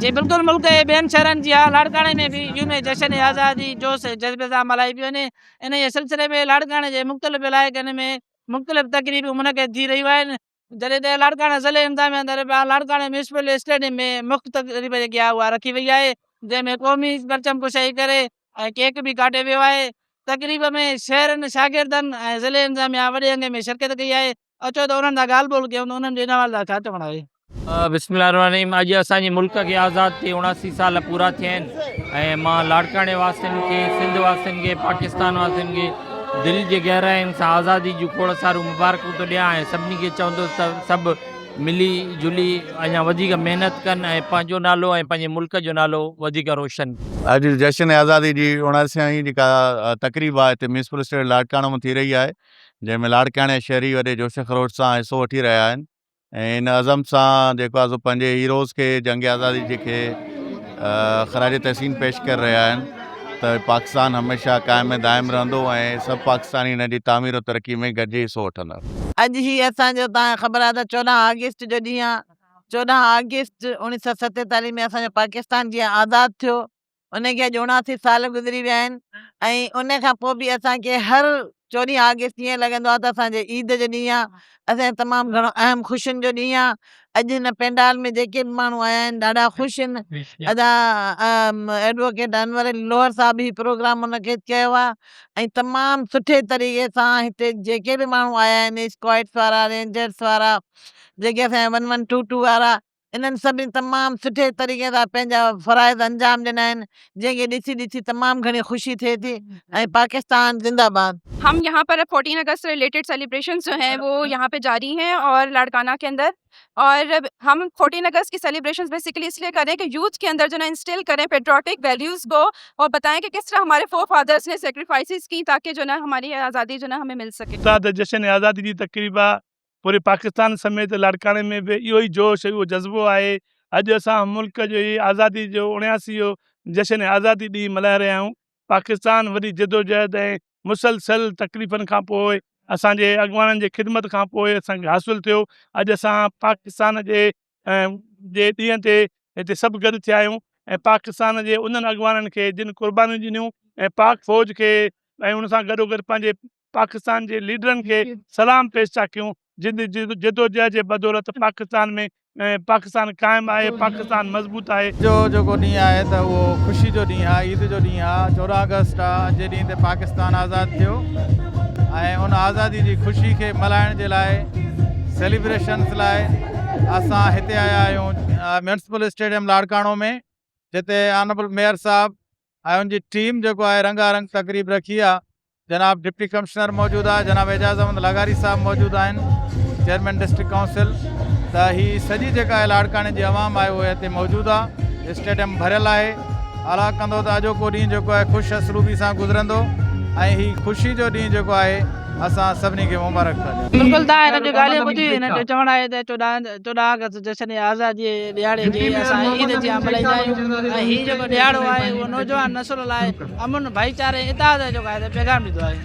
जी बिल्कुल, मुल्क जे ॿियनि शहरनि जी लाड़काणे में भी यूं में जश्न आज़ादी जोश जज़्बे सां मल्हाई पियो वञे। इन जे सिलसिले में लाड़काणे जे मुख़्तलिफ़ इलाइक़नि में मुख़्तलिफ़ तक़रीबूं मुनक़िद थी रहियूं आहिनि। जॾहिं त लाड़काणे ज़िले इंतिज़ामिया अंदरि लाड़काणे म्यूनिसिपल स्टेडियम में मुख्य तक़रीब जेकी आहे उहा रखी वई आहे, जंहिंमें क़ौमी परचम कुशाई करे ऐं केक भी काटे वियो आहे। तक़रीब में शहरनि शागिर्दनि ऐं ज़िले इंतिज़ामिया वॾे अंगे में शिरकत कई आहे। अचो त उन्हनि सां ॻाल्हि ॿोल कयूं त उन्हनि जे इन हवाले सां छा चवणु आहे। बिस्मिल्लाहिर्रहमानिर्रहीम। अॼु असांजे मुल्क खे आज़ाद थिए 79 साल पूरा थिया आहिनि ऐं मां लाड़काणे वासियुनि खे, सिंध वासियुनि खे, पाकिस्तान वासियुनि खे दिलि जे गहराइनि सां आज़ादी जूं खोड़ सारूं मुबारकूं थो ॾियां ऐं सभिनी खे चवंदुसि त सभु मिली जुली अञा वधीक महिनत कनि ऐं पंहिंजो नालो ऐं पंहिंजे मुल्क जो नालो वधीक रोशन। अॼु जश्न आज़ादी जी 79वीं जेका तक़रीब आहे हिते म्यूनिसिपल स्टेडियम लाड़काणे में थी रही आहे, जंहिंमें लाड़काणे शहरी वॾे जोश ख़रोश सां हिसो वठी रहिया आहिनि ऐं इन अज़म सां जेको आहे सो पंहिंजे हीरोज़ खे जंग आज़ादी जेके ख़राज तहसीन पेश करे रहिया आहिनि त पाकिस्तान हमेशह क़ाइम दाइम रहंदो ऐं सभु पाकिस्तानी हिन जी तामीर और तरक़ी में गॾिजी हिसो वठंदा। अॼु ही असांजो तव्हांखे ख़बर आहे त 14 अगस्त जो ॾींहुं आहे। 14 अगस्त 1947 में असांजो पाकिस्तान जीअं आज़ादु थियो, उनखे अॼु 79 साल गुज़री विया आहिनि ऐं उन खां पोइ बि असांखे हर 14 अगस्त ईअं लॻंदो आहे त असांजे ईद जो ॾींहुं आहे, असांजे तमामु घणो अहम ख़ुशियुनि जो ॾींहुं आहे। अॼु हिन पेंडाल में जेके बि माण्हू आया आहिनि ॾाढा ख़ुशि आहिनि। एडवोकेट अनवर अली लोहर साहब ही प्रोग्राम उनखे कयो आहे ऐं तमामु सुठे तरीक़े सां हिते जेके बि माण्हू आया आहिनि, स्क्वाड्स वारा, रेंजर्स वारा, जेके असांजा 1122 वारा, इन्हनि सभिनी तमामु सुठे तरीक़े सां पंहिंजा फ़राइज़ अंजाम ॾिना आहिनि, जंहिंखे ॾिसी ॾिसी तमामु घणी ख़ुशी थिए थी ऐं पाकिस्तान जिंदाबाद। हम यहाँ पर 14 अगस्त से रिलेटेड सेलिब्रेशंस जो हैं वो यहाँ पे जारी हैं और लाड़काना के अंदर, और हम 14 अगस्त की सेलिब्रेशंस बेसिकली इसलिए करें कि यूथ के अंदर जो ना इंस्टिल करें पेट्रियोटिक वैल्यूज़ को और बताएं कि किस तरह हमारे फोर फादर्स ने सेक्रीफाइसेस की ताकि जो ना हमारी आज़ादी जो ना हमें मिल सके। जश्न आज़ादी जी तक़रीब पूरे पाकिस्तान समेत लाड़काणे में भी इहो ई जोश, इहो जज़्बो आहे। अॼु असां मुल्क जो ई आज़ादी जो 79 जो जश्न आज़ादी ॾींहुं मल्हाए रहिया आहियूं। पाकिस्तान वॾी जदोजहद ऐं मुसलसल तकलीफ़ुनि खां पोइ असांजे अॻवाननि जे ख़िदमत खां पोइ असांखे हासिलु थियो। अॼु असां पाकिस्तान जे ॾींहं ते हिते सभु गॾु थिया आहियूं ऐं पाकिस्तान जे उन्हनि अॻवाननि खे जिन क़ुर्बानियूं ॾिनियूं ऐं पाक फ़ौज खे ऐं उन सां गॾोगॾु पंहिंजे पाकिस्तान जे लीडरनि खे सलाम पेश था कयूं, जिन जदोजहद जे बदौलत पाकिस्तान में पाकिस्तान क़ाइमु आहे, पाकिस्तान मज़बूत आहे। जो जेको ॾींहुं आहे त उहो ख़ुशी जो ॾींहुं आहे, ईद जो ॾींहुं आहे। 14 अगस्त आहे, अॼु ॾींहं ते पाकिस्तान आज़ादु थियो ऐं उन आज़ादी जी ख़ुशी खे मल्हाइण जे लाइ, सेलिब्रेशन्स लाइ असां हिते आया आहियूं म्यूनिसिपल स्टेडियम लाड़काणो में, जिते ऑनरेबल मेयर साहब ऐं उनजी टीम जेको आहे रंगारंग तक़रीब रखी आहे। जनाब डिप्टी कमिश्नर मौजूदु आहे, जनाब एजाज़ अहमद लगारी साहब मौजूदु आहिनि, चेयरमैन डिस्ट्रिक्ट काउंसिल। त हीअ सॼी जेका आहे लाड़काणे जी आवाम आहे उहे हिते मौजूदु आहे। स्टेडियम भरियलु आहे। अला कंदो त अॼोको ॾींहुं जेको आहे ख़ुशि असरूबी सां गुज़रंदो ऐं हीअ ख़ुशी जो ॾींहुं जेको आहे असां सभिनी खे मुबारक था ॾियूं। बिल्कुलु तव्हां हिन जूं ॻाल्हियूं ॿुधी, हिन जो चवणु आहे त 14 अगस्त जश्न आज़ादी ॾियारे जी असां ईद जी मल्हाईंदा आहियूं ऐं हीअ जेको ॾियारो आहे उहो नौजवान नसुल लाइ अमन भाईचारे इताद जो पैगाम ॾींदो आहे।